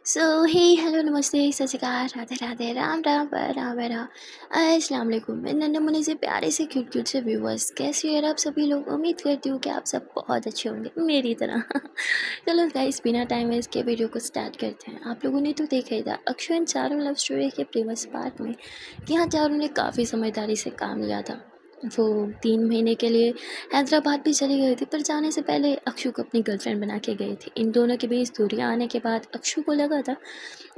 सो हे hello नमस्ते सत श्री अकाल राधे राधे राम राम राम राम अस्सलाम वालेकुम मेरे नन्हे मुन्ने से प्यारे से क्यूट से व्यूवर्स, कैसे हैं आप सभी लोग। उम्मीद करती हूँ कि आप सब बहुत अच्छे होंगे मेरी तरह। चलो गाइस, बिना टाइम वेस्ट के वीडियो को स्टार्ट करते हैं। आप लोगों ने तो देखा ही था Akshu and Charu love story के प्रीवियस पार्ट में कि यहाँ चारू ने काफ़ी समझदारी से काम लिया था। वो 3 महीने के लिए हैदराबाद भी चली गई थी, पर जाने से पहले अक्षु को अपनी गर्लफ्रेंड बना के गई थी। इन दोनों के बीच दूरियां आने के बाद अक्षु को लगा था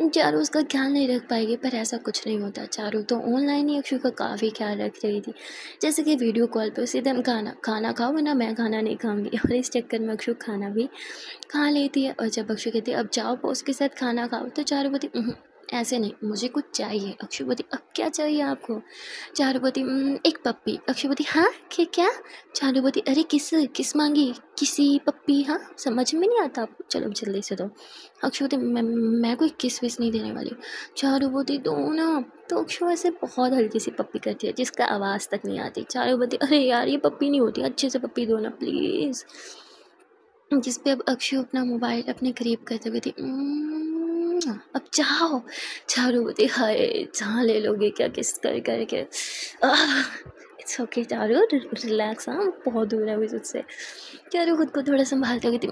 चारू उसका ख्याल नहीं रख पाएगी, पर ऐसा कुछ नहीं होता। चारू तो ऑनलाइन ही अक्षु का काफ़ी ख्याल रख रही थी, जैसे कि वीडियो कॉल पर सीधे खाना खाना खाओ वरना मैं खाना नहीं खाऊंगी। और इस चक्कर में अक्षु खाना भी खा लेती है। और जब अक्षु कहती है अब जाओ बॉस के साथ खाना खाओ, तो चारू बोलती ऐसे नहीं, मुझे कुछ चाहिए। अक्षु बोलती अब क्या चाहिए आपको। चारू बोलती एक पप्पी। अक्षु बोलती हाँ क्या। चारू बोलती अरे किस किस मांगी, किसी पप्पी। हाँ समझ में नहीं आता आपको, चलो जल्दी से दो। अक्षु बोलती मैं कोई किस विस नहीं देने वाली हूँ। चारू बोलती दो ना। तो अक्षु ऐसे बहुत हल्की सी पप्पी करती है जिसका आवाज़ तक नहीं आती। चारू बोलती अरे यार ये पप्पी नहीं होती, अच्छे से पप्पी दो ना प्लीज़। जिस पे अब अक्षु अपना मोबाइल अपने करीब करते हुए थी अब जाओ। चारू बोलती हाय जहाँ ले लोगे क्या, किस कर करके। It's okay Charu, relax. हाँ बहुत दूर है अभी तुझसे। चारू खुद को थोड़ा संभालते हुए थी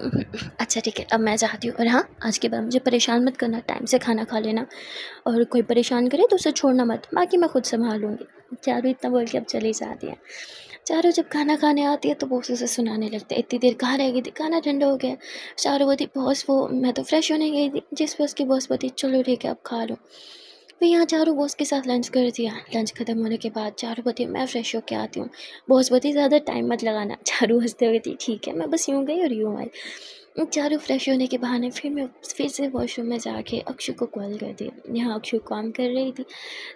अच्छा ठीक है अब मैं चाहती हूँ, और हाँ आज के बाद मुझे परेशान मत करना, टाइम से खाना खा लेना, और कोई परेशान करे तो उसे छोड़ना मत, बाकी मैं खुद संभाल लूँगी। चारू इतना बोल के अब चली जाती है। चारू जब खाना खाने आती है तो बॉस उसे सुनाने लगते हैं इतनी देर कहाँ रह गई थी, खाना ठंडा हो गया। चारू बोलती बॉस वो मैं तो फ्रेश होने गई थी। जिस पे उसकी बॉस बोलती चलो ठीक है अब खा लो। फिर यहाँ चारू बॉस के साथ लंच कर दिया। लंच खत्म होने के बाद चारू बोलती मैं फ्रेश होके आती हूँ। बॉस बोलती ज़्यादा टाइम मत लगाना। चारू हंसते हुए थी ठीक है, मैं बस यूँ गई और यूँ आई। चारू फ्रेश होने के बहाने फिर से वॉशरूम में जाके अक्षु को कॉल कर दिया। यहाँ अक्षु काम कर रही थी,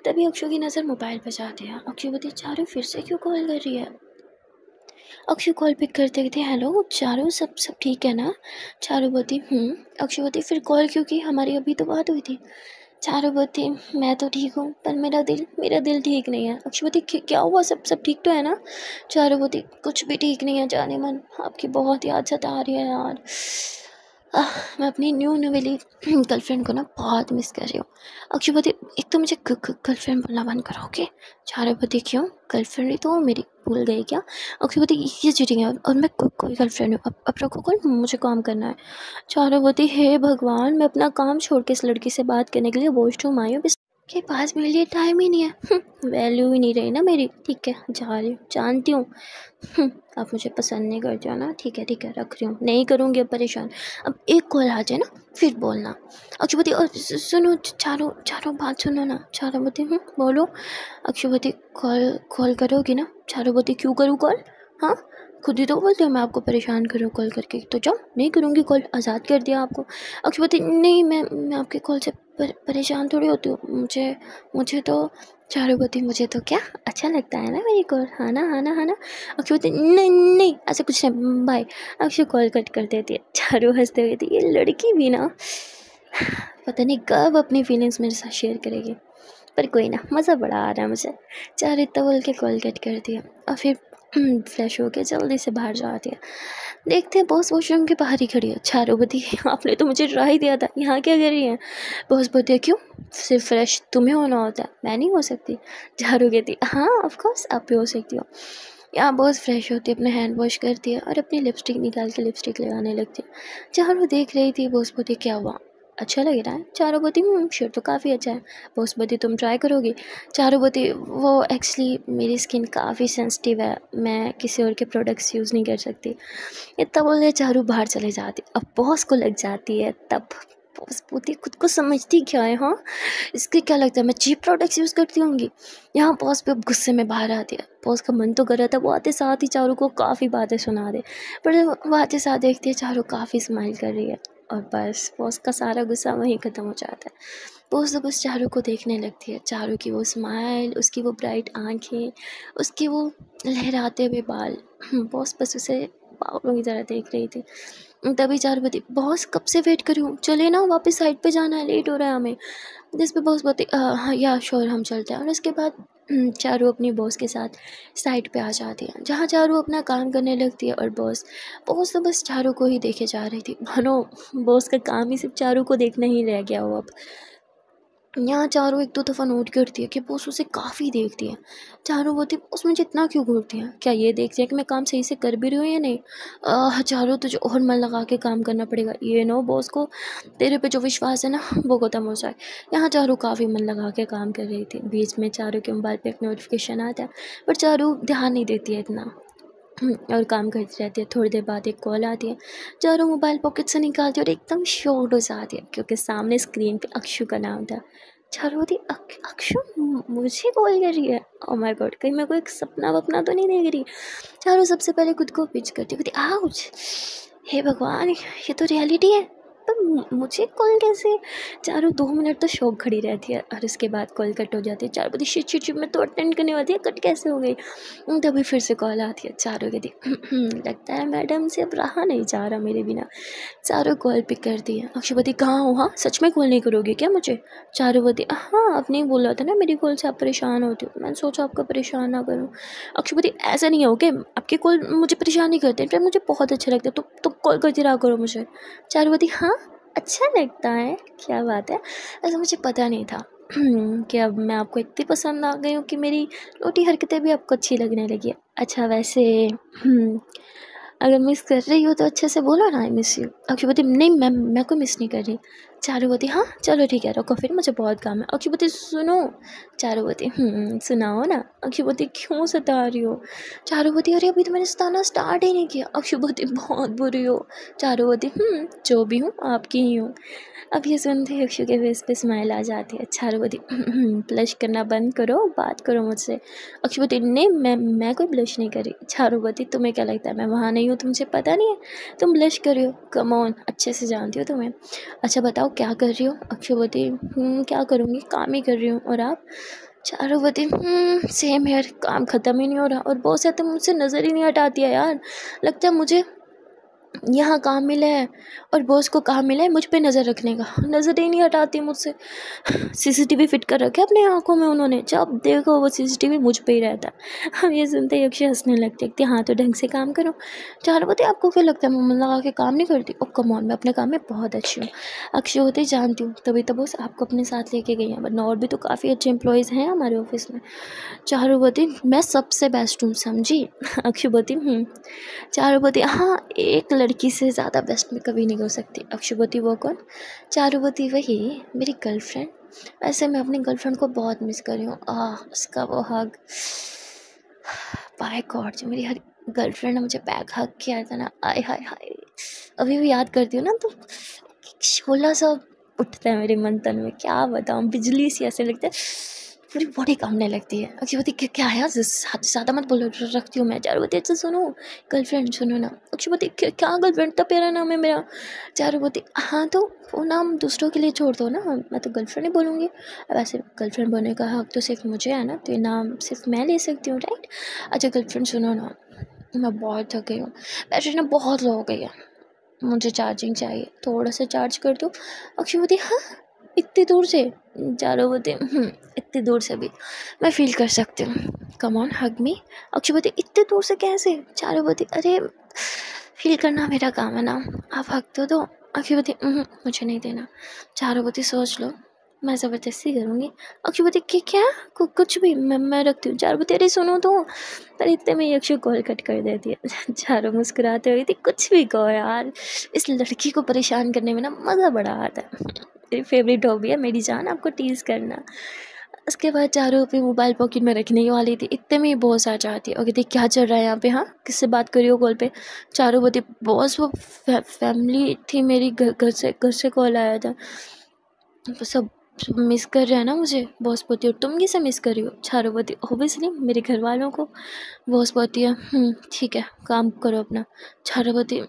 तभी अक्षु की नज़र मोबाइल पर जाती है। अक्षु बोलती चारू फिर से क्यों कॉल कर रही है। अक्षु कॉल पिक करते थे हेलो चारू सब सब ठीक है ना। चारू बोलती अक्षु बोलती फिर कॉल क्यों की, हमारी अभी तो बात हुई थी। चारू बोलती मैं तो ठीक हूँ पर मेरा दिल ठीक नहीं है। अक्षु बोलती क्या हुआ, सब सब ठीक तो है ना। चारू बोलती कुछ भी ठीक नहीं है जाने मन, आपकी बहुत याद सता रही है यार। मैं अपनी न्यू नवेली गर्लफ्रेंड को ना बहुत मिस कर रही हूँ। अक्षु बोलती एक तो मुझे गर्लफ्रेंड बोलना बंद करोगे। चारू बोलती क्यों, गर्लफ्रेंड ही तो हो मेरी, भूल गई क्या। अक्षु बोलती ये चीटिंग है और मैं कोई गर्लफ्रेंड हूँ, अब रखो कॉल, मुझे काम करना है। चारू बोलती हे भगवान, मैं अपना काम छोड़ के इस लड़की से बात करने के लिए वॉशरूम आई हूँ, के पास मेरे लिए टाइम ही नहीं है। वैल्यू ही नहीं रही ना मेरी, ठीक है जा रही हूँ, जानती हूँ। आप मुझे पसंद नहीं करते हो ना, ठीक है रख रही हूँ, नहीं करूँगी अब परेशान। अब एक कॉल आ जाए ना फिर बोलना। अक्षुपति और सुनो चारों चारों बात सुनो ना। चारुपति बोलो। अक्षुपति कॉल करोगी ना। चारुपति क्यों करूँ कॉल, हाँ खुद ही तो बोलते हो मैं आपको परेशान करूँ कॉल करके, तो जाओ नहीं करूँगी कॉल, आज़ाद कर दिया आपको। अक्षुपति नहीं मैं आपके कॉल से परेशान थोड़ी होती हूँ, मुझे तो। चारुपति मुझे तो क्या अच्छा लगता है ना मेरी कॉल, हाँ ना। अक्षुपति नहीं ऐसा कुछ नहीं, बाय। अक्षु कॉल कट कर देती है। चारू हंसते हुए थी ये लड़की भी ना पता नहीं कब अपनी फीलिंग्स मेरे साथ शेयर करेगी, पर कोई ना मज़ा बड़ा आ रहा है मुझे। चारू इतना बोल के कॉल कट कर दिया और फिर फ्रेश होके जल्दी से बाहर जा दिया। देखते हैं बॉस वॉशरूम के बाहर ही खड़ी है। चारू बोलती आपने तो मुझे ट्राई दिया था, यहाँ क्या कर रही है। बॉस बोलती है क्यों, सिर्फ फ्रेश तुम्हें होना होता है, मैं नहीं हो सकती। चारू कहती हाँ ऑफ कोर्स आप भी हो सकती हो। यहाँ बॉस फ्रेश होती है, अपने हैंड वॉश करती है और अपनी लिपस्टिक निकाल के लिपस्टिक लगाने लगती है। चारू देख रही थी। बॉस बोलती क्या हुआ, अच्छा लग रहा है। चारू बोलती शेड तो काफ़ी अच्छा है। बॉस बोलती तुम ट्राई करोगी। चारू बोलती वो एक्चुअली मेरी स्किन काफ़ी सेंसिटिव है, मैं किसी और के प्रोडक्ट्स यूज़ नहीं कर सकती। इतना बोले चारू बाहर चले जाती। अब बॉस को लग जाती है तब। बॉस बोलती खुद को समझती क्या है, हाँ इसके क्या लगता है मैं चीप प्रोडक्ट्स यूज़ करती होंगी। यहाँ बॉस पे अब गुस्से में बाहर आती है। बॉस का मन तो कर रहा था वो आते साथ ही चारू को काफ़ी बातें सुना दे, पर वो आते साथ देखती है चारू काफ़ी स्माइल कर रही है और बस बॉस का सारा गुस्सा वहीं ख़त्म हो जाता है। बॉस तो बस चारू को देखने लगती है, चारू की वो स्माइल, उसकी वो ब्राइट आँखें, उसके वो लहराते हुए बाल। बॉस बस उसे पागलों की तरह देख रही थी। तभी चारू बोलती, बॉस कब से वेट कर रही हूँ, चले ना वापस साइड पे जाना है, लेट हो रहा है हमें। जिस पे बॉस बोलती, हाँ या श्योर हम चलते हैं। और उसके बाद चारू अपनी बॉस के साथ साइड पे आ जाती है, जहाँ चारू अपना काम करने लगती है। और बॉस बॉस तो बस चारू को ही देखे जा रही थी, मानो बॉस का काम ही सिर्फ चारू को देखना ही रह गया हो अब। यहाँ चारू एक दो दफ़ा नोट करती है कि बॉस उसे काफ़ी देखती है। चारू बोलती, बॉस मुझे इतना क्यों घूरती है, क्या ये देखती है कि मैं काम सही से कर भी रही हूँ या नहीं। चारू तुझे और मन लगा के काम करना पड़ेगा, ये नो बॉस को तेरे पे जो विश्वास है ना वो ख़त्म हो जाए। यहाँ चारू काफ़ी मन लगा के काम कर रही थी। बीच में चारू के मोबाइल पे एक नोटिफिकेशन आता है, पर चारू ध्यान नहीं देती है इतना और काम करती रहती है। थोड़ी देर बाद एक कॉल आती है, चारू मोबाइल पॉकेट से निकालती है और एकदम शॉक्ड हो जाती है, क्योंकि सामने स्क्रीन पे अक्षु का नाम था। चारू होती, अक्षु मुझे कॉल कर रही है, ओ माय गॉड, कहीं मैं कोई सपना वपना तो नहीं देख रही। चारू सबसे पहले खुद को पिच करती, कहती आउच, हे भगवान ये तो रियलिटी है, पर मुझे कॉल कैसे। चारू 2 मिनट तो शौक खड़ी रहती है और उसके बाद कॉल कट हो जाती है। चारू बोलती, शिट शिट शिट, मैं तो अटेंड करने वाली है, कट कैसे हो गई। तभी फिर से कॉल आती है। चारू कहती, लगता है मैडम से अब रहा नहीं जा रहा मेरे बिना। चारू कॉल पिक करती है। अक्षुपति, कहाँ हो, हाँ सच में कॉल नहीं करोगे क्या मुझे। चारू बोलती, हाँ आपने ही बोला था ना मेरी कॉल से आप परेशान होते हो, मैंने सोचा आपको परेशान ना करूँ। अक्षुपति, ऐसा नहीं हो कि आपकी कॉल मुझे परेशान नहीं करते, फिर मुझे बहुत अच्छा लगता है, तो कॉल करती रहा करो मुझे। चारू बोलती, हाँ अच्छा लगता है, क्या बात है, ऐसा मुझे पता नहीं था कि अब मैं आपको इतनी पसंद आ गई हूँ कि मेरी लोटी हरकतें भी आपको अच्छी लगने लगी है। अच्छा वैसे अगर मिस कर रही हो तो अच्छे से बोलो ना, आई मिस यू। अक्षुपति, नहीं मैम मैं कोई मिस नहीं कर रही। चारुवती, हाँ चलो ठीक है रखो फिर, मुझे बहुत काम है। अक्षुपति, सुनो। चारुवती, सुनाओ ना। अक्षुपति, क्यों सता रही हो। चारुवती, अरे अभी तो मैंने सताना स्टार्ट ही नहीं किया। अक्षुपति, बहुत बुरी हो। चारुवती, जो भी हूँ आपकी ही हूँ। अब ये सुनते ही अक्षु के फेस पे स्माइल आ जाती है। चारुवती, ब्लश करना बंद करो, बात करो मुझसे। अक्षुपति, नहीं मैं कोई ब्लश नहीं करी। चारुवती, तुम्हें क्या लगता है मैं वहाँ नहीं हूँ, तुझे पता नहीं है, तुम ब्लश कर रही हो, कम ऑन, अच्छे से जानती हो तुम्हें। अच्छा बताओ क्या कर रही हो। अक्षुवती, क्या करूँगी, काम ही कर रही हूँ, और आप। चारुवती, सेम हेयर, काम ख़त्म ही नहीं हो रहा, और बहुत से तुम मुझसे नज़र ही नहीं हटाती है यार, लगता है मुझे यहाँ काम मिला है और बॉस को काम मिला है मुझ पे नज़र रखने का, नज़र ही नहीं हटाती मुझसे। सीसीटीवी फिट कर रखे अपने आँखों में उन्होंने, जब देखो वो सीसीटीवी मुझ पे ही रहता है। हम ये सुनते ही अक्षय हंसने लगती है, हाँ तो ढंग से काम करो। चारुवती, आपको क्या लगता है मैं मन लगा के काम नहीं करती। ओ कम ऑन, मैं अपने काम में बहुत अच्छी हूँ। अक्षय होते जानती हूँ, तभी तो बॉस आपको अपने साथ लेके गई हैं, वरना और भी तो काफ़ी अच्छे एम्प्लॉयज़ हैं हमारे ऑफिस में। चारुवती, मैं सबसे बेस्ट हूँ समझी। अक्षुवती, चारुवती, हाँ एक लड़की से ज़्यादा बेस्ट मैं कभी नहीं हो सकती। अक्षुवती, वो कौन। चारुवती, वही मेरी गर्लफ्रेंड। वैसे मैं अपनी गर्लफ्रेंड को बहुत मिस कर रही हूँ, उसका वो हग, बाय गॉड, जो मेरी हर गर्लफ्रेंड ने मुझे बैक हग किया था ना, आय हाय हाय, अभी भी याद करती हूँ ना तो शोला सा उठता है मेरे मन तन में, क्या बताऊँ, बिजली सी ऐसे लगता है, पूरी बॉडी कांपने लगती है। अक्षुवती, क्या है ज़्यादा मत बोलो, रखती हूँ मैं। चारुवती, अच्छा सुनो, गर्लफ्रेंड सुनो ना। अक्षुवती, क्या गर्लफ्रेंड, इतना प्यारा नाम है मेरा। चारुवती, हाँ तो वो नाम दूसरों के लिए छोड़ दो ना, मैं तो गर्लफ्रेंड ही बोलूँगी। वैसे गर्लफ्रेंड बनने का हक तो सिर्फ मुझे है ना, तो ये नाम सिर्फ मैं ले सकती हूँ, राइट। अच्छा गर्लफ्रेंड सुनो ना, मैं बहुत थक गई हूँ, बैटरी ना बहुत लो हो गई है, मुझे चार्जिंग चाहिए, थोड़ा सा चार्ज कर दो। अक्षुवती, हाँ इतनी दूर से। चारुवती, इतनी दूर से भी मैं फील कर सकती हूँ, कम ऑन हग मी। अक्षुवती, इतनी दूर से कैसे। चारुवती, अरे फील करना मेरा काम है ना, आप हक तो दो। अक्षुवती, मुझे नहीं देना। चारुवती, सोच लो, मैं ज़बरदस्ती करूँगी। अक्षुवती, क्या कुछ भी, मैं रखती हूँ। चारुवती, अरे सुनो तो। पर इतने में ही अक्षु कॉल कट कर देती है। चारू मुस्कुराते हुए थी, कुछ भी कहो यार, इस लड़की को परेशान करने में ना मज़ा बड़ा आता है, मेरी फेवरेट हॉबी है मेरी जान आपको टीज़ करना। उसके बाद चारू अपने मोबाइल पॉकेट में रखने ही वाली थी, इतने में ही बॉस आ जाती है और कहती, क्या चल रहा है यहाँ पे, हाँ किससे बात करी हो कॉल पे। चारू बोलती, बॉस वो फैमिली थी मेरी, घर से कॉल आया था, तो सब मिस कर रहे हैं ना मुझे। बॉस बोलती है, तुम किसे मिस कर रही हो। चारू बोलती, ओबियसली मेरे घर वालों को। बॉस बोलती है, ठीक है काम करो अपना। चारू बोलती,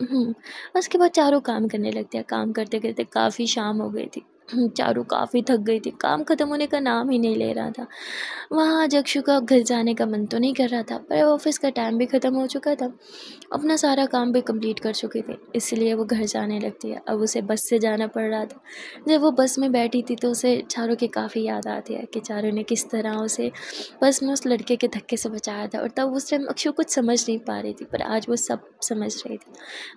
उसके बाद चारों काम करने लगती है। काम करते करते काफ़ी शाम हो गई थी। चारू काफ़ी थक गई थी, काम ख़त्म होने का नाम ही नहीं ले रहा था। वहाँ आज अक्षु का घर जाने का मन तो नहीं कर रहा था, पर ऑफ़िस का टाइम भी ख़त्म हो चुका था, अपना सारा काम भी कंप्लीट कर चुकी थी, इसलिए वो घर जाने लगती है। अब उसे बस से जाना पड़ रहा था। जब वो बस में बैठी थी तो उसे चारू की काफ़ी याद आती है कि चारू ने किस तरह उसे बस में उस लड़के के धक्के से बचाया था, और तब उस टाइम अक्षु कुछ समझ नहीं पा रही थी, पर आज वो सब समझ रही थी।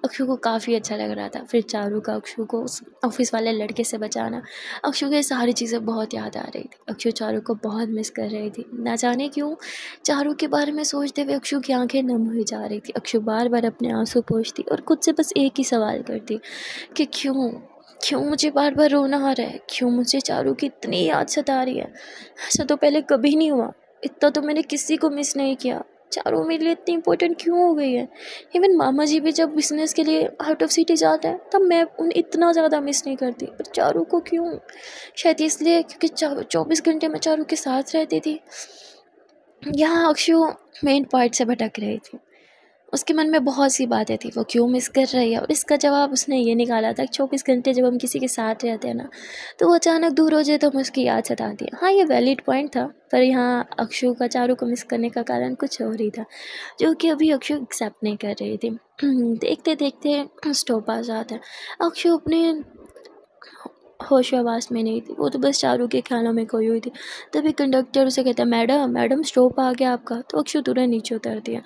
अक्षु को काफ़ी अच्छा लग रहा था। फिर चारू का अक्षु को उस ऑफ़िस वाले लड़के से बचाना, अक्षु को ये सारी चीज़ें बहुत याद आ रही थी। अक्षु चारू को बहुत मिस कर रही थी। ना जाने क्यों चारू के बारे में सोचते हुए अक्षु की आंखें नम हुई जा रही थी। अक्षु बार बार अपने आंसू पोंछती और खुद से बस एक ही सवाल करती कि क्यों क्यों मुझे बार बार रोना आ रहा है, क्यों मुझे चारू की इतनी याद सता रही है। ऐसा तो पहले कभी नहीं हुआ, इतना तो मैंने किसी को मिस नहीं किया। चारू मेरे लिए इतनी इंपॉर्टेंट क्यों हो गई है। इवन मामा जी भी जब बिजनेस के लिए आउट ऑफ सिटी जाते हैं तब मैं उन्हें इतना ज़्यादा मिस नहीं करती, पर चारू को क्यों। शायद इसलिए क्योंकि 24 घंटे मैं चारू के साथ रहती थी। यहाँ अक्षु मेन पॉइंट से भटक रही थी। उसके मन में बहुत सी बातें थी, वो क्यों मिस कर रही है, और इसका जवाब उसने ये निकाला था कि 24 घंटे जब हम किसी के साथ रहते हैं ना, तो वो अचानक दूर हो जाए तो हमें उसकी याद सताती है। हाँ, ये वैलिड पॉइंट था, पर यहाँ अक्षु का चारू को मिस करने का कारण कुछ और ही था, जो कि अभी अक्षु एक्सेप्ट नहीं कर रही थी। देखते देखते स्टॉप आ जाता है। अक्षु अपने होश-हवास में नहीं थी, वो तो बस चारू के ख्यालों में खोई हुई थी। तभी कंडक्टर उसे कहता है, मैडम मैडम स्टॉप आ गया आपका। तो अक्षु तुरंत नीचे उतरती है।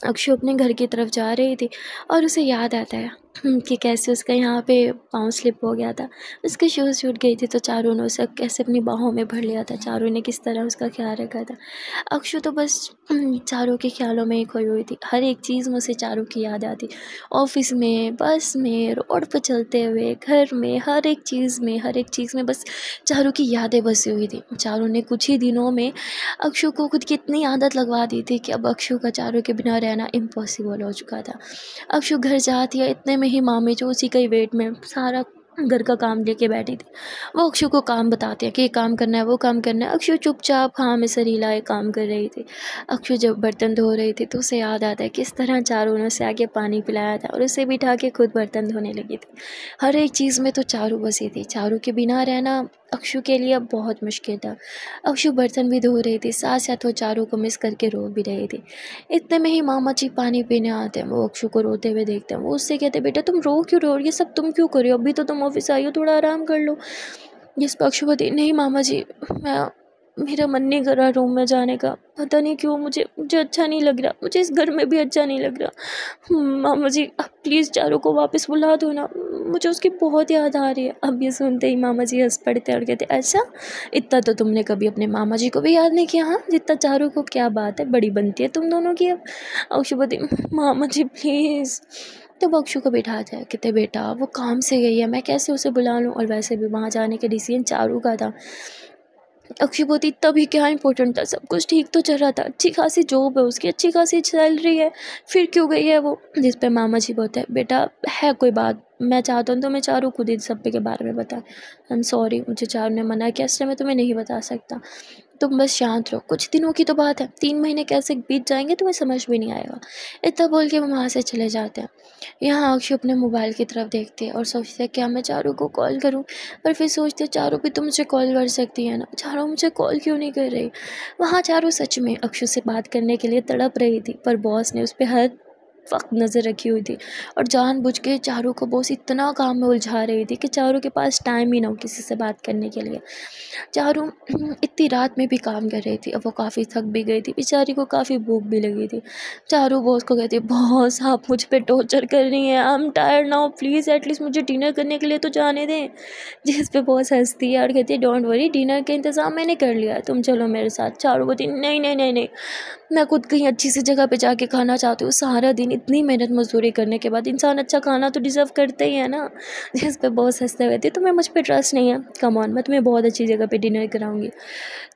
अक्षु अपने घर की तरफ जा रही थी और उसे याद आता है कि कैसे उसका यहाँ पे पाँव स्लिप हो गया था, उसके शूज़ छूट गई थी, तो चारू ने उसे कैसे अपनी बाहों में भर लिया था, चारू ने किस तरह उसका ख्याल रखा था। अक्षु तो बस चारू के ख्यालों में ही खोई हुई थी। हर एक चीज़ में उसे चारू की याद आती, ऑफिस में, बस में, रोड पर चलते हुए, घर में, हर एक चीज़ में बस चारू की यादें बसी हुई थी। चारू ने कुछ ही दिनों में अक्षु को खुद की इतनी आदत लगवा दी थी कि अब अक्षु का चारू के बिना रहना इम्पॉसिबल हो चुका था। अक्षु घर जाती है, इतने में ही मामी जो उसी का ही वेट में सारा घर का काम लेके बैठी थी, वो अक्षु को काम बताती है कि ये काम करना है, वो काम करना है। अक्षु चुपचाप हाँ में सर हिलाए काम कर रही थी। अक्षु जब बर्तन धो रही थी तो उसे याद आता है किस तरह चारू ने उसे आके पानी पिलाया था और उसे बिठा के खुद बर्तन धोने लगी थी। हर एक चीज़ में तो चारू बसी थी। चारू के बिना रहना अक्षु के लिए अब बहुत मुश्किल था। अक्षु बर्तन भी धो रही थी, साथ साथ वो चारू को मिस करके रो भी रही थी। इतने में ही मामा जी पानी पीने आते हैं, वो अक्षु को रोते हुए देखते हैं। वो उससे कहते, बेटा तुम रो क्यों रहे हो, ये सब तुम क्यों कर रहे हो, अभी तो तुम ऑफिस आई हो, थोड़ा आराम कर लो। जिस पर अक्षु कहती, नहीं मामा जी, मेरा मन नहीं कर रहा रूम में जाने का, पता नहीं क्यों मुझे अच्छा नहीं लग रहा, मुझे इस घर में भी अच्छा नहीं लग रहा। मामा जी आप प्लीज़ चारू को वापस बुला दो ना, मुझे उसकी बहुत याद आ रही है। अब ये सुनते ही मामा जी हंस पड़ते और कहते, अच्छा इतना तो तुमने कभी अपने मामा जी को भी याद नहीं किया, हाँ जितना चारू को, क्या बात है, बड़ी बनती है तुम दोनों की। अब अक्षुपति, मामा जी प्लीज़। तब अक्षु को बिठा जाए, कहते बेटा वो काम से गई है, मैं कैसे उसे बुला लूँ, और वैसे भी वहाँ जाने का डिसीजन चारू का था। अक्षु बोलती तभी क्या इंपॉर्टेंट था, सब कुछ ठीक तो चल रहा था, अच्छी खासी जॉब है उसकी, अच्छी खासी सैलरी है, फिर क्यों गई है वो। जिस पे मामा जी बोलते हैं, बेटा है कोई बात, मैं चाहता हूँ तो मैं चारू खुद ही सब के बारे में बताए। आई एम सॉरी, मुझे चारू ने मना किया, इसलिए मैं तुम्हें नहीं बता सकता, तुम बस शांत रहो, कुछ दिनों की तो बात है, 3 महीने कैसे बीत जाएंगे तुम्हें समझ भी नहीं आएगा। इतना बोल के वो वहाँ से चले जाते हैं। यहाँ अक्षु अपने मोबाइल की तरफ देखते हैं और सोचते हैं क्या मैं चारू को कॉल करूँ, पर फिर सोचते चारू भी तो मुझे कॉल कर सकती है ना, चारू मुझे कॉल क्यों नहीं कर रही। वहाँ चारू सच में अक्षु से बात करने के लिए तड़प रही थी, पर बॉस ने उस पर हर वक्त नज़र रखी हुई थी और जानबूझ के चारू को बॉस इतना काम में उलझा रही थी कि चारू के पास टाइम ही ना हो किसी से बात करने के लिए। चारू इतनी रात में भी काम कर रही थी, अब वो काफ़ी थक भी गई थी, बेचारी को काफ़ी भूख भी लगी थी। चारू बॉस को कहती, बॉस आप मुझ पे टॉर्चर कर रही हैं, I am tired now, please at least मुझे डिनर करने के लिए तो जाने दें। जिस पे बॉस हंसती है और कहती है, डोंट वरी, डिनर का इंतज़ाम मैंने कर लिया है, तुम चलो मेरे साथ। चारू बोलती, नहीं नहीं नहीं नहीं, मैं खुद कहीं अच्छी सी जगह पे जाके खाना चाहती हूँ, सारा दिन इतनी मेहनत मजदूरी करने के बाद इंसान अच्छा खाना तो डिज़र्व करते ही है ना। जिस पे बॉस हंसते हुए थे, तुम्हें मुझ पे ट्रस्ट नहीं है, कम ऑन, मैं तुम्हें बहुत अच्छी जगह पे डिनर कराऊंगी।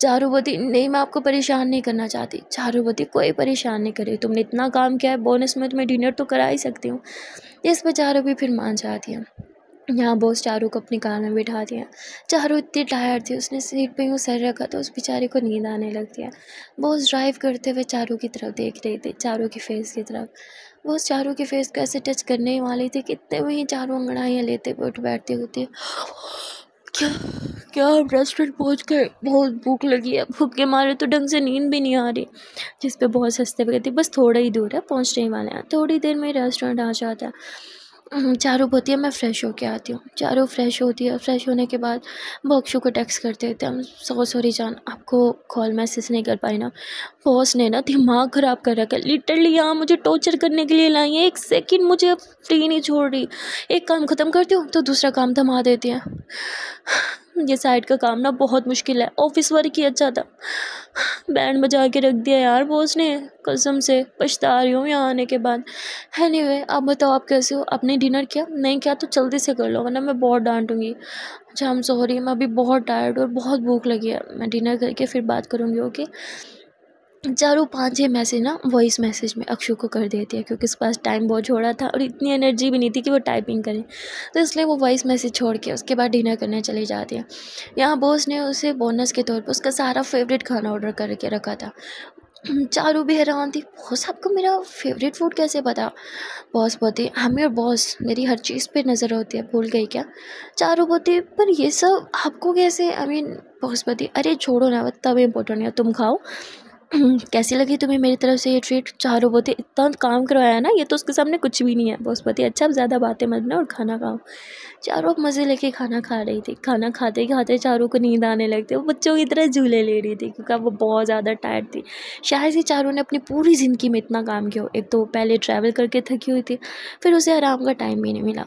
चारुवती, नहीं मैं आपको परेशान नहीं करना चाहती। चारुवती, कोई परेशान नहीं करे, तुमने इतना काम किया है, बोनस में तुम्हें डिनर तो करा ही सकती हूँ। इस पर चारू भी फिर मान जाती है। यहाँ बॉस चारू को अपनी कार में बिठा दिया। चारू इतनी टायर्ड थी, उसने सीट पे यूँ सर रखा तो उस बेचारे को नींद आने लग गया। बॉस ड्राइव करते हुए चारू की तरफ देख रही थी, चारू की फेस की तरफ। बॉस चारू के फेस को ऐसे टच करने ही वाली थी कि इतने में ही चारू अंगड़ाइयाँ लेते हुए उठ बैठती होती। क्या क्या रेस्टोरेंट पहुंच गए। बहुत भूख लगी है, भूख के मारे तो ढंग से नींद भी नहीं आ रही। जिस पे बहुत सस्ते पे थी, बस थोड़ा ही दूर है, पहुंचने ही वाले हैं, थोड़ी देर में रेस्टोरेंट आ जाता है। चारों होती है, मैं फ़्रेश होके आती हूँ। चारों फ्रेश होती है, फ्रेश होने के बाद वो अक्षु को टेक्स्ट कर देते हैं, सो सॉरी जान, आपको कॉल मैसेज नहीं कर पाई ना। बॉस ने ना दिमाग ख़राब कर रखा है, लिटरली यहाँ मुझे टॉर्चर करने के लिए लाई है। एक सेकंड मुझे अब फ्री नहीं छोड़ रही। एक काम ख़त्म करती हूँ तो दूसरा काम थमा देती हैं। ये साइड का काम ना बहुत मुश्किल है, ऑफिस वर्क ही अच्छा था। बैंड बजा के रख दिया यार बॉस ने, कसम से पछता रही हूँ यहाँ आने के बाद। एनीवे, आप बताओ आप कैसे हो? आपने डिनर किया? नहीं किया तो जल्दी से कर लो, वरना मैं बहुत डांटूंगी। अच्छा, आई एम सॉरी, मैं अभी बहुत टायर्ड और बहुत भूख लगी है, मैं डिनर करके फिर बात करूँगी, ओके। चारों 5-6 मैसेज ना वॉइस मैसेज में अक्षु को कर देती है, क्योंकि उसके पास टाइम बहुत छोड़ा था और इतनी एनर्जी भी नहीं थी कि वो टाइपिंग करे, तो इसलिए वो वॉइस मैसेज छोड़ के उसके बाद डिनर करने चली जाती है। यहाँ बॉस ने उसे बोनस के तौर पर उसका सारा फेवरेट खाना ऑर्डर करके रखा था। चारों भी हैरान थी, बॉस आपको मेरा फेवरेट फूड कैसे पता? बॉस बोलती, हम योर बॉस, मेरी हर चीज़ पे नज़र होती है, भूल गई क्या? चारों बोलती, पर ये सब आपको कैसे? आई मीन, बॉस बोलती, अरे छोड़ो ना, तब इम्पोर्टेंट है, तुम खाओ। कैसी लगी तुम्हें मेरी तरफ से ये ट्रीट? चारों बोलते, इतना काम करवाया ना, ये तो उसके सामने कुछ भी नहीं है। बॉस बोलते, अच्छा अब ज़्यादा बातें मत ना और खाना खाओ। चारों अब मज़े लेके खाना खा रही थी। खाना खाते खाते चारों को नींद आने लगती, वो बच्चों की तरह झूले ले रही थी, क्योंकि अब वो बहुत ज़्यादा टायर्ड थी। शायद से चारों ने अपनी पूरी ज़िंदगी में इतना काम किया हो। एक तो पहले ट्रैवल करके थकी हुई थी, फिर उसे आराम का टाइम भी नहीं मिला।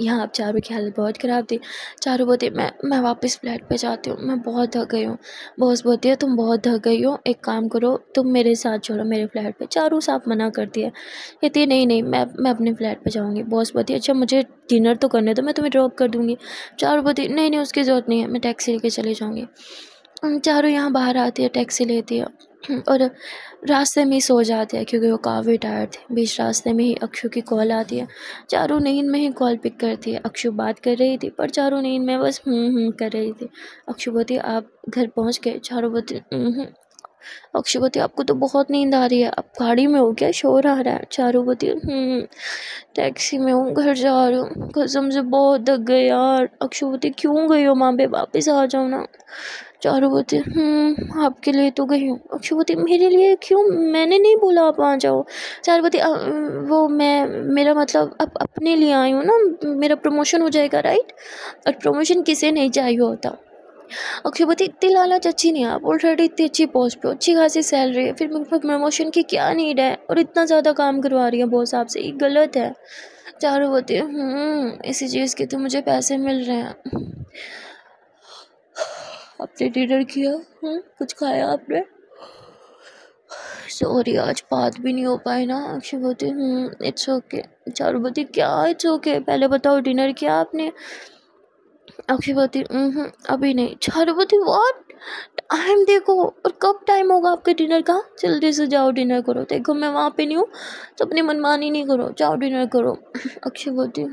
यहाँ अब चारों की हालत बहुत ख़राब थी। चारों बोलती, मैं वापस फ्लैट पे जाती हूँ, मैं बहुत थक गई हूँ। बॉस बोलती है, तुम बहुत थक गई हो, एक काम करो, तुम मेरे साथ चलो मेरे फ्लैट पे। चारों साफ मना करती है, कहती है नहीं नहीं, मैं अपने फ्लैट पे जाऊँगी। बॉस बोलती है, अच्छा मुझे डिनर तो करने दो, मैं तुम्हें ड्रॉप कर दूँगी। चारों बोलती, नहीं नहीं, उसकी ज़रूरत नहीं है, मैं टैक्सी लेके चली जाऊँगी। चारों यहाँ बाहर आती है, टैक्सी लेती है और रास्ते में ही सो जाते हैं, क्योंकि वो काफ़ी टायर्ड थे। बीच रास्ते में ही अक्षु की कॉल आती है। चारों नींद में ही कॉल पिक करती है। अक्षु बात कर रही थी, पर चारों नींद में बस कर रही थी। अक्षु बोलती, आप घर पहुँच गए? चारों बोलती, अक्षु बोलती, आपको तो बहुत नींद आ रही है, आप गाड़ी में हो क्या, शोर आ रहा है? चारों बोलती, टैक्सी में हूँ, घर जा रही हूँ, कसम से बहुत थक गई यार। अक्षु बोलती, क्यों गई हो वहाँ पे, वापस आ जाओ ना। चारों बोलती, आपके लिए तो गई हूँ। अक्षु बोलती, मेरे लिए क्यों? मैंने नहीं बोला आप आ जाओ। चारों बोलती, वो मेरा मतलब अब अपने लिए आई हूँ ना, मेरा प्रमोशन हो जाएगा, राइट? और प्रमोशन किसे नहीं चाहिए होता। अक्षय बोलती, इतनी लालच अच्छी नहीं है, आप ऑलरेडी इतनी अच्छी पोस्ट पे हो, अच्छी खासी सैलरी है, फिर मेरे को प्रमोशन की क्या नीड है? और इतना ज़्यादा काम करवा रही है बॉस आपसे, ये गलत है। चारों बोलती है, इसी चीज़ के तो मुझे पैसे मिल रहे हैं। आपने डिनर किया? कुछ खाया आपने? सॉरी, आज बात भी नहीं हो पाई ना। अक्षय बोलती, इट्स ओके। चारों बोलती, क्या इट्स ओके? पहले बताओ डिनर किया आपने? अक्षय बोलती, अभी नहीं। चारों बोलती, व्हाट? टाइम देखो, और कब टाइम होगा आपके डिनर का? जल्दी से जाओ डिनर करो। देखो मैं वहाँ पे नहीं हूँ, तो अपनी मनमानी नहीं करो, जाओ डिनर करो। अक्षय बोलती,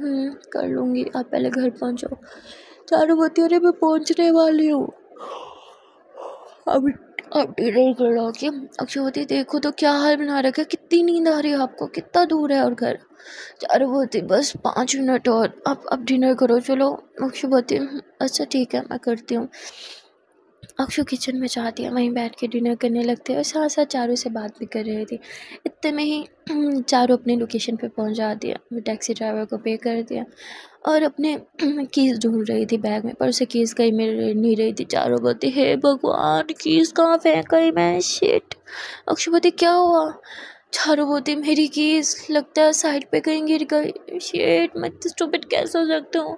कर लूँगी, आप पहले घर पहुँचो। चारों बोलती, अरे मैं पहुँचने वाली हूँ, अभी आप डिनर कर लो। कि अक्षय बोलती, देखो तो क्या हाल बना रखा है, कितनी नींद आ रही है आपको, कितना दूर है और घर? चारों बोलती, बस 5 मिनट और, आप डिनर करो, चलो। अक्षय बोलती, अच्छा ठीक है, मैं करती हूँ। अक्षु किचन में जाती है, वहीं बैठ के डिनर करने लगते हैं और साथ साथ चारों से बात भी कर रही थी। इतने में ही चारों अपने लोकेशन पे पहुंच जाती है। वो टैक्सी ड्राइवर को पे कर दिया और अपने कीज़ ढूंढ रही थी बैग में, पर उसे कीज़ कहीं मिल नहीं रही थी। चारों बोलती, हे भगवान, कीज़ कहाँ फेंक गई मैं, शिट। अक्षु बोलती, क्या हुआ? चारों बोलती, मेरी कीज़ लगता है साइड पे कहीं गिर गई, शिट, मैं इतनी स्टूपिड कैसे हो सकती हूँ?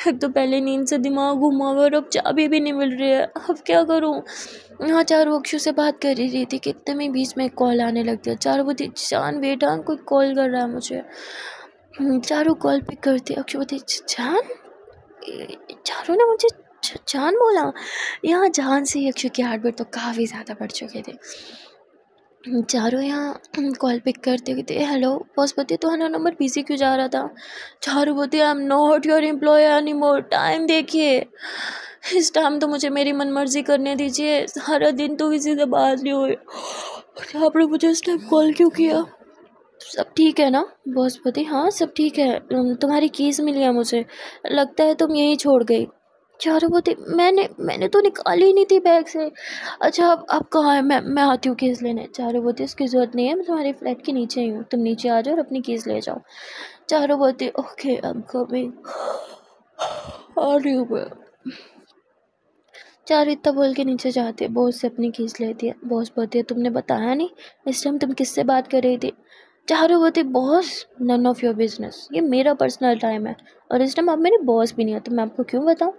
एक तो पहले नींद से दिमाग घुमा हुआ और अब चाबी भी नहीं मिल रही है, अब क्या करूँ? हाँ, चारों अक्षु से बात कर ही रही थी कि इतने में बीच में कॉल आने लग गया। चारों बोलती, जान बेटा, कोई कॉल कर रहा है मुझे। चारों कॉल पिक करती। अक्षु बोलती, जान? चारों ने मुझे जान बोला? यहाँ जान से ही अक्षु की हार्टबीट तो काफ़ी ज़्यादा बढ़ चुके थे। चारों यहाँ कॉल पिक करते हुए थे, हेलो बॉस। बोलती, तुम्हारा नंबर बिजी क्यों जा रहा था? चारों बोलती, I am not your employ any more, time देखिए, इस टाइम तो मुझे मेरी मनमर्जी करने दीजिए, सारा दिन तो किसी से बात नहीं हुई, आपने मुझे इस टाइम कॉल क्यों किया? सब ठीक है ना? बॉस बोलती, हाँ सब ठीक है, तुम्हारी कीज़ मिली है मुझे, लगता है तुम यहीं छोड़ गई। चारुमती, मैंने मैंने तो निकाली ही नहीं थी बैग से। अच्छा अब कहाँ है? मैं आती हूँ कीज़ लेने। चारुमती, उसकी ज़रूरत नहीं है, मैं तुम्हारे फ्लैट के नीचे ही हूँ, तुम नीचे आ जाओ और अपनी कीज़ ले जाओ। Charumati, okay I am coming, आ रही हूँ मैं। चारू इतना बोल के नीचे जाती है, बॉस से अपनी कीज़ लेती है। बॉस बोलती है तुमने बताया नहीं इस टाइम तुम किससे बात कर रही थी? चारू बोलती, boss none of your business, ये मेरा पर्सनल टाइम है और इस टाइम आप मेरे बॉस भी नहीं हो, तो मैं आपको क्यों बताऊँ?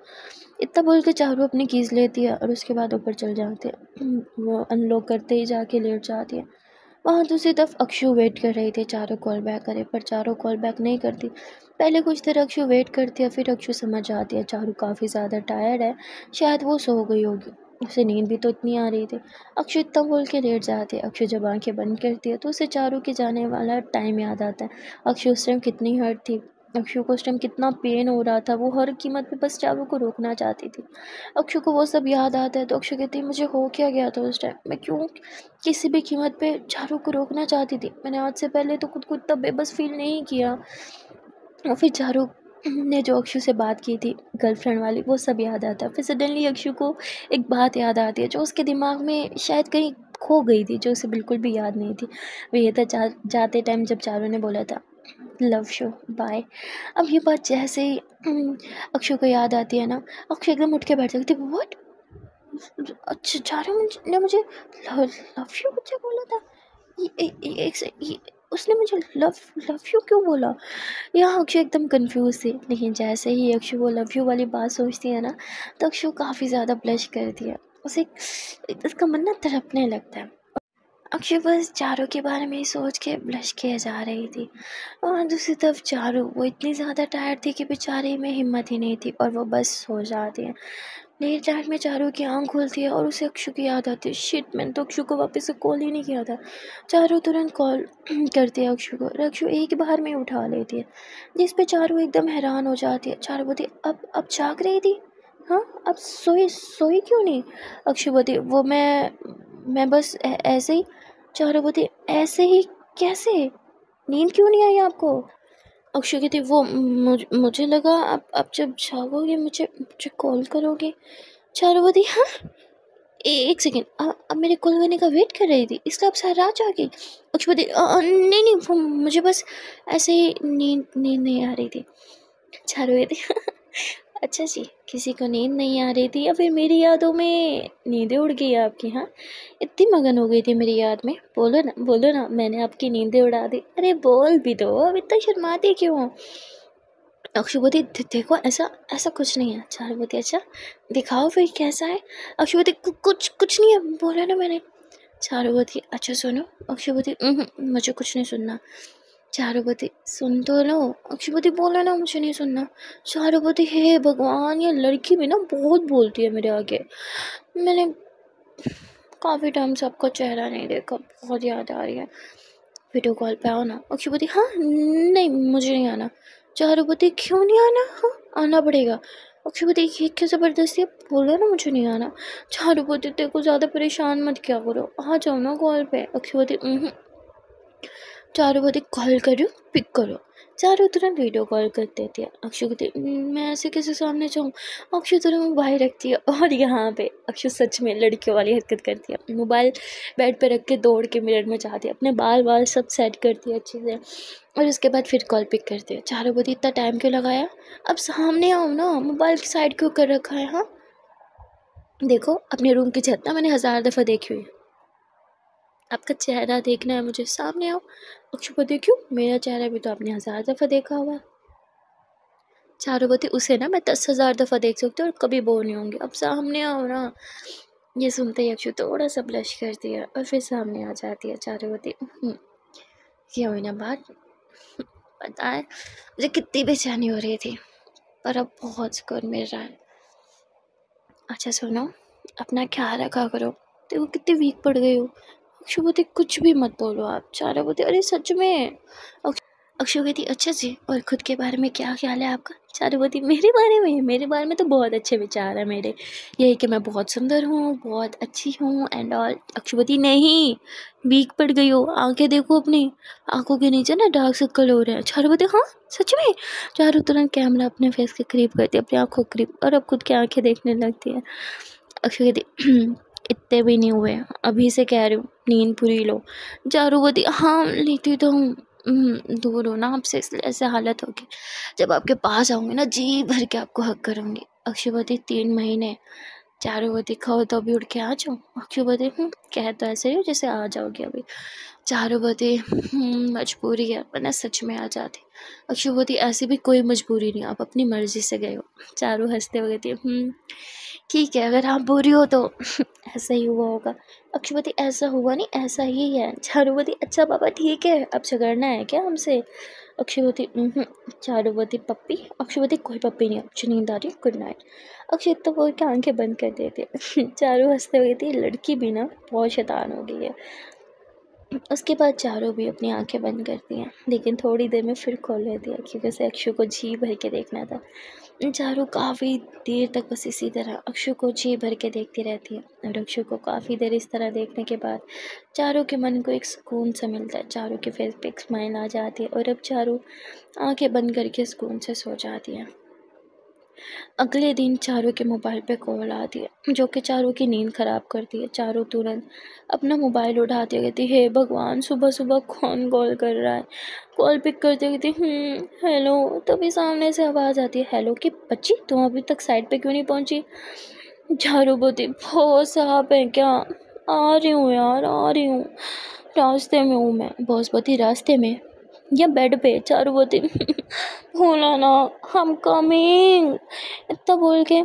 इतना बोल के चारू अपनी कीज़ लेती है और उसके बाद ऊपर चल जाती है। वो अनलॉक करते ही जाके लेट जाती है। वहाँ दूसरी तरफ अक्षु वेट कर रही थी चारू कॉल बैक करे, पर चारू कॉल बैक नहीं करती। पहले कुछ देर अक्षु वेट करती है, फिर अक्षु समझ जाती है चारू काफ़ी ज़्यादा टायर्ड है, शायद वो सो गई होगी, उसे नींद भी तो इतनी आ रही थी। अक्षु इतना बोल के लेट जाती है। अक्षु जब आंखें बंद करती है तो उसे चारू के जाने वाला टाइम याद आता है। अक्षु उस टाइम कितनी हर्ट थी, अक्षु को उस टाइम कितना पेन हो रहा था, वो हर कीमत पे बस चारू को रोकना चाहती थी। अक्षु को वो सब याद आता है तो अक्षु कहती है मुझे हो क्या गया था उस टाइम, मैं क्यों किसी भी कीमत पे चारू को रोकना चाहती थी। मैंने आज से पहले तो खुद को इतना बेबस फील नहीं किया। और फिर चारू ने जो अक्षु से बात की थी गर्लफ्रेंड वाली, वो सब याद आता है। फिर सडनली अक्षु को एक बात याद आती है जो उसके दिमाग में शायद कहीं खो गई थी, जो उसे बिल्कुल भी याद नहीं थी। वो ये था जाते टाइम जब चारू ने बोला था लव यू बाय। अब ये बात जैसे ही अक्षु को याद आती है ना, अक्षु एकदम उठ के बैठ जाती है। व्हाट? अच्छा चारू ने मुझे लव यू मुझे बोला था? उसने मुझे लव लव यू क्यों बोला? यहाँ अक्षु एकदम कंफ्यूज थी, लेकिन जैसे ही अक्षु वो लव यू वाली बात सोचती है ना, तो अक्षु काफ़ी ज़्यादा ब्लश करती है। उसे उसका मन ना तड़पने लगता है। अक्षु बस चारू के बारे में ही सोच के ब्लश किए जा रही थी। और दूसरी तरफ चारू, वो इतनी ज़्यादा टायर्ड थी कि बेचारी में हिम्मत ही नहीं थी और वो बस सो जाती है। लेट नाइट में चारू की आँख खुलती है और उसे अक्षु की याद आती है। शिट, मैंने तो अक्षु को वापस से कॉल ही नहीं किया था। चारू तुरंत कॉल करती है अक्षु को और अक्षु एक बार में उठा लेती है, जिस पे चारू एकदम हैरान हो जाती है। चारू बोलती अब जाग रही थी? हाँ, अब सोई सोई क्यों नहीं? अक्षु बोलती वो मैं बस ऐसे ही। चारू बोलती ऐसे ही कैसे? नींद क्यों नहीं आई आपको? अक्षु कहती वो मुझे लगा आप जब जागोगे मुझे मुझे कॉल करोगे। चारू बोलती हाँ, एक सेकेंड, अब मेरे कॉल करने का वेट कर रही थी इसलिए आप सारी रात जागी? अक्षु बोलती नहीं नहीं, वो मुझे बस ऐसे ही नींद नींद नहीं आ रही थी। चारू कहती अच्छा जी, किसी को नींद नहीं आ रही थी या फिर मेरी यादों में नींदें उड़ गई आपकी? हाँ, इतनी मगन हो गई थी मेरी याद में। बोलो ना मैंने आपकी नींदें उड़ा दी। अरे बोल भी दो, अब इतना शर्माती क्यों हो? अक्षुपति देखो ऐसा ऐसा कुछ नहीं है। चारुपति अच्छा दिखाओ फिर कैसा है? अक्षुपति कुछ कुछ नहीं है, बोला ना मैंने। चारुपति अच्छा सुनो। अक्षुपति मुझे कुछ नहीं सुनना। चारुपति सुन तो लो। अक्षुपति बोला ना मुझे नहीं सुनना। चारुपति हे भगवान, ये लड़की भी ना बहुत बोलती है मेरे आगे। मैंने काफ़ी टाइम से आपका चेहरा नहीं देखा, बहुत याद आ रही है। वीडियो कॉल पे आओ ना। अक्षुपति हाँ नहीं मुझे नहीं आना। चारुपति क्यों नहीं आना? हाँ आना पड़ेगा। अक्षुपति ये क्या ज़बरदस्ती है, बोलो ना मुझे नहीं आना। चारुपति तेरे को ज़्यादा परेशान मत क्या करो, आ जाओ ना कॉल पे। अक्षुपति चारुपति कॉल करो पिक करो। चारू तुरंत वीडियो कॉल कर देती है। अक्षु कहती मैं ऐसे किसी सामने जाऊँ? अक्षु तुरंत मोबाइल रखती है और यहाँ पे अक्षु सच में लड़कियों वाली हरकत करती है। मोबाइल बेड पे रख के दौड़ के मिरर में जाती है, अपने बाल सब सेट करती है अच्छे से और उसके बाद फिर कॉल पिक करती है। चारू बोलती इतना टाइम क्यों लगाया? अब सामने आओ ना, मोबाइल की साइड क्यों कर रखा है? हाँ देखो अपने रूम की छत ना मैंने 1000 दफ़ा देखी हुई है, आपका चेहरा देखना है मुझे, सामने आओ। अक्षुपति क्यों? मेरा चेहरा भी तो आपने 1000 दफ़ा देखा हुआ है। चारुपति उसे ना मैं 10,000 दफ़ा देख सकती हूँ और कभी बोर नहीं होंगी, अब सामने आओ ना। ये सुनते ही अक्षु थोड़ा सा ब्लश करती है और फिर सामने आ जाती है। चारुपति ये हुई ना बात। पता है मुझे कितनी बेचैनी हो रही थी, पर अब बहुत सुकून मिल रहा है। अच्छा सुनो, अपना ख्याल रखा करो। देखो कितनी वीक पड़ गई हो। अक्षुपति कुछ भी मत बोलो आप। चारुपति अरे सच में। अक्षु कहती अच्छा जी, और खुद के बारे में क्या ख्याल है आपका? चारू बोलती मेरे बारे में तो बहुत अच्छे विचार है मेरे, यही कि मैं बहुत सुंदर हूँ, बहुत अच्छी हूँ एंड ऑल। अक्षु बोलती नहीं, वीक पड़ गई हो, आंखें देखो अपनी, आंखों के नीचे ना डार्क सर्कल हो रहे हैं। चारू बोलती हाँ सच में। चारू तुरंत कैमरा अपने फेस के करीब करती है, अपनी आंखों के करीब, और अब खुद की आंखें देखने लगती है। अक्षु कहती इतने भी नहीं हुए, अभी से कह रही हूँ नींद पूरी लो। चारू बोलती हाँ लेती तो हूँ, दूर हो ना आपसे इसलिए ऐसे हालत होगी, जब आपके पास आऊँगी ना जी भर के आपको हक करूँगी। अक्षुवती 3 महीने। चारुवती कहो तो अभी उठ के आ जाओ। अक्षुवती कह तो ऐसे ही हो जैसे आ जाओगी अभी। चारुवती मजबूरी है, वरना सच में आ जाती। अक्षुवती ऐसी भी कोई मजबूरी नहीं, आप अपनी मर्जी से गए हो। चारू हंसते हुए कहती ठीक है अगर आप बोल रही हो तो ऐसा ही हुआ होगा। अक्षुवती ऐसा हुआ नहीं, ऐसा ही है। चारुवती अच्छा पापा ठीक है, अब झगड़ना है क्या हमसे? अक्षुवती चारुवती पप्पी। अक्षुवती कोई पप्पी नहीं, अब नींद आ रही, गुड नाइट। अक्षय तो बोल के आंखें बंद कर देते। चारू हंसते हुए थी, लड़की भी ना बहुत शैतान हो गई है। उसके बाद चारों भी अपनी आंखें बंद करती हैं, लेकिन थोड़ी देर में फिर खोल लेती है क्योंकि उसे अक्षु को जी भर के देखना था। चारों काफ़ी देर तक बस इसी तरह अक्षु को जी भर के देखती रहती है, और अक्षु को काफ़ी देर इस तरह देखने के बाद चारों के मन को एक सुकून सा मिलता है। चारों के फेस पे एक स्माइल आ जाती है और अब चारों आंखें बंद करके सुकून से सो जाती हैं। अगले दिन चारों के मोबाइल पे कॉल आती है जो कि चारों की नींद ख़राब करती है। चारों तुरंत अपना मोबाइल उठाती है, कहती हे भगवान सुबह सुबह कौन कॉल कर रहा है। कॉल पिक करते कहती हेलो, तभी सामने से आवाज़ आती है हेलो की बच्ची तुम अभी तक साइड पे क्यों नहीं पहुंची? चारों बोलती बॉस आप हैं क्या? आ रही हूँ यार आ रही हूँ, रास्ते में हूँ मैं। बॉस बोलती रास्ते में या बेड पे? चारू बोलती भूला ना हम कमिंग, इतना बोल के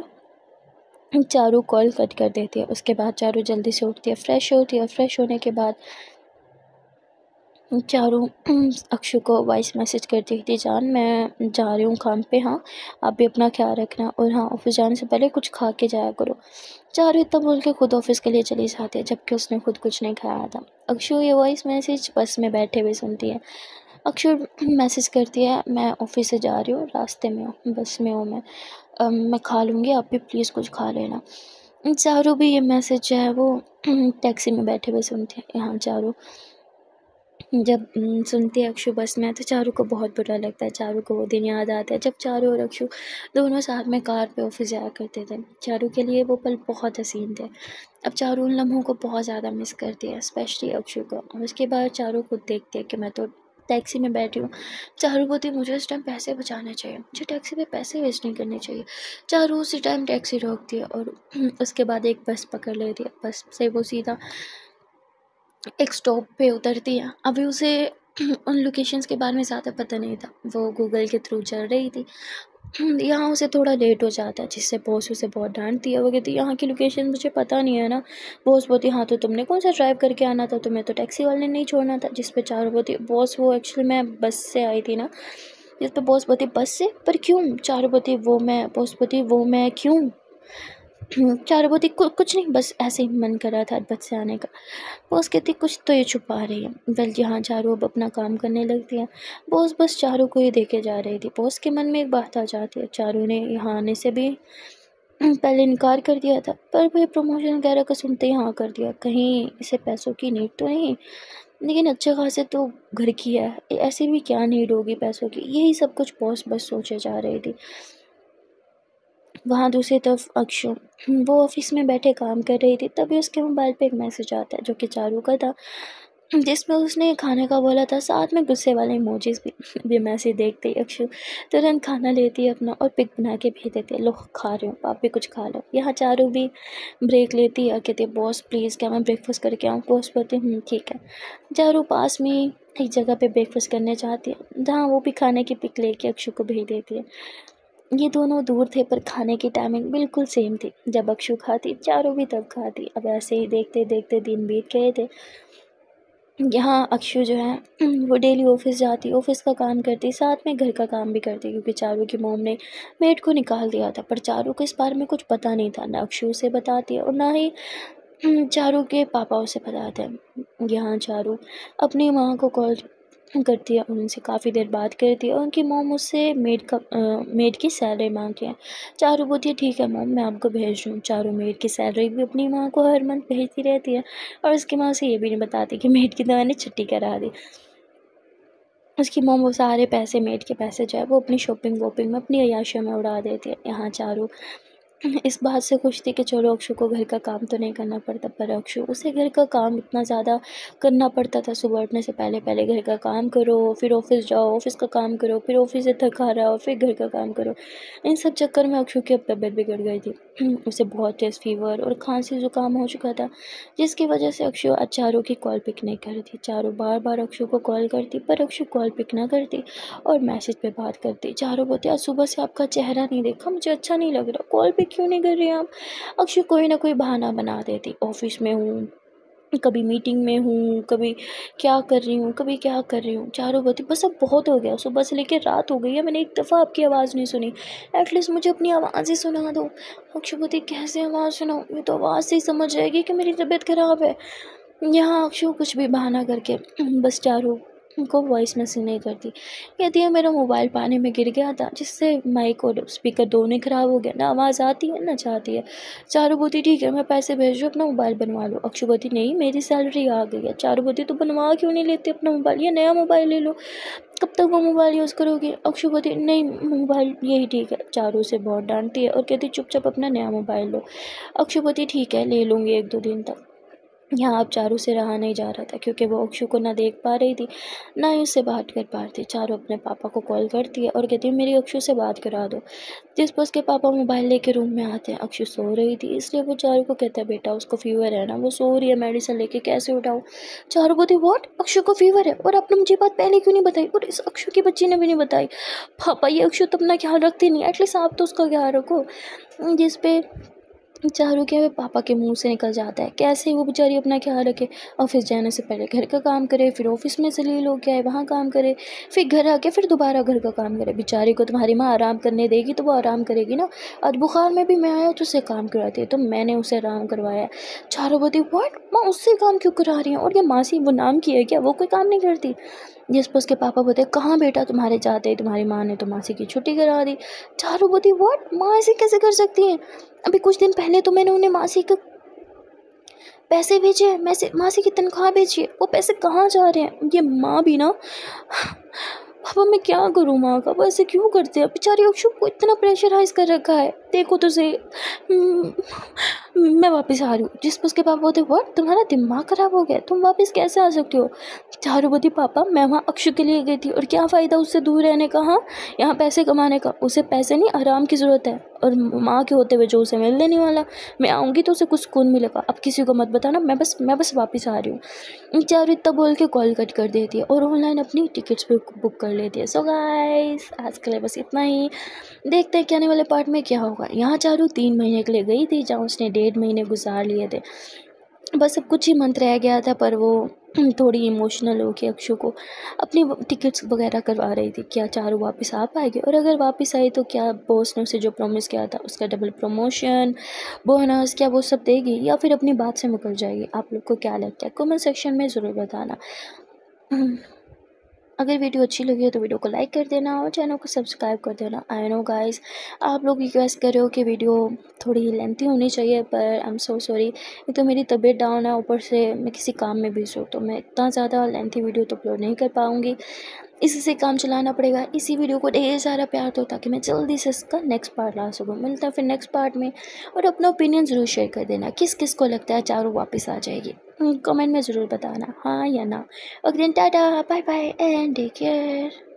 चारू कॉल कट कर देती है। उसके बाद चारू जल्दी से उठती है, फ्रेश होती है, फ्रेश होने के बाद चारू अक्षु को वॉइस मैसेज करती थी जान मैं जा रही हूँ काम पे, हाँ आप भी अपना ख्याल रखना, और हाँ ऑफिस जाने से पहले कुछ खा के जाया करो। चारू इतना बोल के खुद ऑफिस के लिए चली जाती है, जबकि उसने खुद कुछ नहीं खाया था। अक्षु ये वॉइस मैसेज बस में बैठे हुए सुनती है। अक्षु मैसेज करती है मैं ऑफिस से जा रही हूँ, रास्ते में हूँ, बस में हूँ मैं खा लूँगी, आप भी प्लीज़ कुछ खा लेना। चारू भी ये मैसेज जो है वो टैक्सी में बैठे हुए सुनते हैं। यहाँ चारू जब सुनती है अक्षु बस में, तो चारू को बहुत बुरा लगता है। चारू को वो दिन याद आता है जब चारू और अक्षु दोनों साथ में कार पे ऑफिस जाया करते थे। चारू के लिए वो पल बहुत हसीन थे। अब चारू उन लम्हों को बहुत ज़्यादा मिस करती है, स्पेशली अक्षु को। और उसके बाद चारू खुद देखती है कि मैं तो टैक्सी में बैठी हूँ। चारू बोलती मुझे उस टाइम पैसे बचाने चाहिए, मुझे टैक्सी पे पैसे वेस्ट नहीं करने चाहिए। चारू उसी टाइम टैक्सी रोकती है और उसके बाद एक बस पकड़ लेती है। बस से वो सीधा एक स्टॉप पे उतरती है। अभी उसे उन लोकेशंस के बारे में ज़्यादा पता नहीं था, वो गूगल के थ्रू चल रही थी। यहाँ उसे थोड़ा लेट हो जाता है, जिससे बॉस उसे बहुत डांटती है। वो कहती यहाँ की लोकेशन मुझे पता नहीं है ना। बॉस बोलती हाँ तो तुमने कौन सा ड्राइव करके आना था, तुम्हें तो टैक्सी वाले ने नहीं छोड़ना था। जिस पे चारू बोलती बॉस वो एक्चुअली मैं बस से आई थी ना। जिस पे बॉस बोलती बस से, पर क्यों? चारू बोलती वो मैं, बॉस बोलती वो मैं क्यों? चारू बोलती कुछ नहीं, बस ऐसे ही मन कर रहा था बस से आने का। बॉस कहती कुछ तो ये छुपा रही है। वेल यहाँ चारू अब अपना काम करने लगती है। बॉस बस चारू को ही देखे जा रही थी। बॉस के मन में एक बात आ जाती है, चारू ने यहाँ आने से भी पहले इनकार कर दिया था, पर भाई प्रमोशन वगैरह का सुनते ही हाँ कर दिया। कहीं इसे पैसों की नीड तो नहीं, लेकिन अच्छे खासे तो घर की है, ऐसे भी क्या नीड होगी पैसों की। यही सब कुछ बॉस बस सोचे जा रही थी। वहाँ दूसरी तरफ अक्षु वो ऑफिस में बैठे काम कर रही थी, तभी उसके मोबाइल पे एक मैसेज आता है जो कि चारू का था, जिसमें उसने खाने का बोला था, साथ में गुस्से वाले इमोजीज भी। ये मैसेज देखते ही अक्षु तुरंत खाना लेती है अपना और पिक बना के भेज देती है, लो खा रही हूँ, आप भी कुछ खा लो। यहाँ चारू भी ब्रेक लेती है, कहती है बॉस प्लीज़ क्या मैं ब्रेकफास्ट करके आऊँ? बॉस बोलते ठीक है। चारू पास में एक जगह पे ब्रेकफास्ट करने जाती है, जहाँ वो भी खाने की पिक लेके अक्षु को भेज देती है। ये दोनों दूर थे पर खाने की टाइमिंग बिल्कुल सेम थी। जब अक्षु खाती चारू भी तब खाती। अब ऐसे ही देखते देखते दिन बीत गए थे। यहाँ अक्षु जो है वो डेली ऑफिस जाती, ऑफिस का काम करती, साथ में घर का काम भी करती, क्योंकि चारू की मॉम ने मेड को निकाल दिया था। पर चारू को इस बारे में कुछ पता नहीं था, ना अक्षु उसे बताती है और ना ही चारू के पापा उसे बताते हैं। यहाँ चारू अपनी माँ को कॉल करती है और उनसे काफ़ी देर बात करती है और उनकी मॉम उससे मेड की सैलरी मांगती है। चारू बोलती है ठीक है मॉम, मैं आपको भेज रही हूँ। चारू मेड की सैलरी भी अपनी माँ को हर मंथ भेजती रहती है और उसकी माँ उसे ये भी नहीं बताती कि मेड की तो मैंने छुट्टी करा दी। उसकी मॉम वो सारे पैसे, मेड के पैसे जो है वो अपनी शॉपिंग वॉपिंग में, अपनी अय्याशियों में उड़ा देती है। यहाँ चारू इस बात से खुश थी कि चलो अक्षु को घर का काम तो नहीं करना पड़ता, पर अक्षु उसे घर का काम इतना ज़्यादा करना पड़ता था। सुबह उठने से पहले पहले घर का काम करो, फिर ऑफिस जाओ, ऑफिस का काम करो, फिर ऑफिस से थका रहा और फिर घर का काम करो। इन सब चक्कर में अक्षु की अब तबीयत बिगड़ गई थी। उसे बहुत तेज़ फीवर और खांसी जुकाम हो चुका था, जिसकी वजह से अक्षु आज चारू की कॉल पिक नहीं कर रही थी। चारू बार बार अक्षु को कॉल करती पर अक्षु कॉल पिक ना करती और मैसेज पे बात करती। चारू बोलती आज सुबह से आपका चेहरा नहीं देखा, मुझे अच्छा नहीं लग रहा, कॉल पिक क्यों नहीं कर रही आप। अक्षु कोई ना कोई बहाना बना देती, ऑफिस में हूँ, कभी मीटिंग में हूँ, कभी क्या कर रही हूँ, कभी क्या कर रही हूँ। चारू बोलती बस अब बहुत हो गया, सुबह से लेकर रात हो गई है, मैंने एक दफ़ा आपकी आवाज़ नहीं सुनी, एटलीस्ट मुझे अपनी आवाज़ ही सुना दो। अक्षु बोलती कैसे आवाज़ सुनाऊँ, ये तो आवाज़ से ही समझ जाएगी कि मेरी तबीयत ख़राब है। यहाँ अक्षु कुछ भी बहाना करके बस चारू को वॉइस मैसेज नहीं करती। कहती है मेरा मोबाइल पानी में गिर गया था, जिससे माइक और स्पीकर दोनों ख़राब हो गया, ना आवाज़ आती है ना जाती है। चारू बोलती ठीक है मैं पैसे भेज रही हूँ, अपना मोबाइल बनवा लो। अक्षु बोलती नहीं मेरी सैलरी आ गई है। चारू बोलती तो बनवा क्यों नहीं लेते अपना मोबाइल, या नया मोबाइल ले लो, कब तक वो मोबाइल यूज़ करोगे। अक्षु बोलती नहीं मोबाइल यही ठीक है। चारू से बहुत डांटती है और कहती चुपचाप अपना नया मोबाइल लो। अक्षु बोलती ठीक है ले लूँगी 1-2 दिन तक। यहाँ अब चारू से रहा नहीं जा रहा था, क्योंकि वो अक्षु को ना देख पा रही थी, ना ही उससे बात कर पा रही थी। चारू अपने पापा को कॉल करती है और कहती है मेरी अक्षु से बात करा दो। जिस पर उसके पापा मोबाइल लेके रूम में आते हैं। अक्षु सो रही थी, इसलिए वो चारू को कहता है बेटा उसको फीवर है ना, वो सो रही है, मेडिसिन लेके कैसे उठाऊँ। चारू बोलती व्हाट, अक्षु को फीवर है और आपने मुझे बात पहले क्यों नहीं बताई, और इस अक्षु की बच्ची ने भी नहीं बताई। पापा ये अक्षु तो अपना ख्याल रखती नहीं, एटलीस्ट आप तो उसका ख्याल रखो। जिस पे चारू के पापा के मुंह से निकल जाता है कैसे वो बेचारी अपना ख्याल रखे, ऑफिस जाने से पहले घर का काम करे, फिर ऑफिस में से ले लो क्या है वहाँ काम करे, फिर घर आके फिर दोबारा घर का काम करे। बेचारी को तुम्हारी माँ आराम करने देगी तो वो आराम करेगी ना। आज बुखार में भी मैं आया तो उससे काम करवाती है, तो मैंने उसे आराम करवाया। चारू बोलती व्हाट, माँ उससे काम क्यों करा रही है, और ये मासी वो नाम की है क्या, वो कोई काम नहीं करती। जिस पर उसके पापा बोलते कहाँ बेटा तुम्हारे जाते ही तुम्हारी माँ ने तो मासी की छुट्टी करा दी। चारू बोलती व्हाट, माँ ऐसे कैसे कर सकती हैं, अभी कुछ दिन पहले तो मैंने उन्हें मासी को पैसे भेजे हैं, मासी की तनख्वाह भेजी है, वो पैसे कहाँ जा रहे हैं। ये माँ भी ना पापा मैं क्या करूँ, माँ का वो ऐसे क्यों करते हैं, बेचारी अक्षु को इतना प्रेशराइज कर रखा है, देखो तो सही। मैं वापस आ रही हूँ। जिस पर उसके पापा बोलते व्हाट, तुम्हारा दिमाग ख़राब हो गया, तुम वापस कैसे आ सकते हो। चारू बोलती पापा मैं वहाँ अक्षु के लिए गई थी, और क्या फ़ायदा उससे दूर रहने का, हाँ यहाँ पैसे कमाने का, उसे पैसे नहीं आराम की ज़रूरत है, और माँ के होते हुए जो उसे मिलने नहीं वाला, मैं आऊँगी तो उसे कुछ सुकून मिलेगा। अब किसी को मत बताना, मैं बस वापस आ रही हूँ। चारू इतना बोल के कॉल कट कर देती है और ऑनलाइन अपनी टिकट्स भी बुक कर लेती है। सो गाइस आज के लिए बस इतना ही, देखते हैं कि आने वाले पार्ट में क्या होगा। यहाँ चारू 3 महीने के लिए गई थी, जहाँ उसने 1.5 महीने गुजार लिए थे। बस अब कुछ ही मंथ रह गया था, पर वो थोड़ी इमोशनल हो के अक्षु को अपनी टिकट्स वगैरह करवा रही थी। क्या चारू वापस आ पाएगी, और अगर वापस आई तो क्या बॉस ने उसे जो प्रॉमिस किया था उसका डबल प्रमोशन, बोनस, क्या वो सब देगी, या फिर अपनी बात से मुकर जाएगी। आप लोग को क्या लगता है कमेंट सेक्शन में ज़रूर बताना। अगर वीडियो अच्छी लगी हो तो वीडियो को लाइक कर देना और चैनल को सब्सक्राइब कर देना। आई नो गाइस आप लोग रिक्वेस्ट कर रहे हो कि वीडियो थोड़ी लेंथी होनी चाहिए, पर आई एम सो सॉरी, एक तो मेरी तबीयत डाउन है, ऊपर से मैं किसी काम में बिजी हूँ, तो मैं इतना ज़्यादा लेंथी वीडियो तो अपलोड नहीं कर पाऊँगी। इसी से काम चलाना पड़ेगा। इसी वीडियो को ढेर सारा प्यार दो ताकि मैं जल्दी से इसका नेक्स्ट पार्ट ला सकूँ। मिलता है फिर नेक्स्ट पार्ट में, और अपना ओपिनियन ज़रूर शेयर कर देना किस किस को लगता है चारू वापस आ जाएगी। कमेंट में ज़रूर बताना हाँ या ना। Okay then tata bye bye and take care.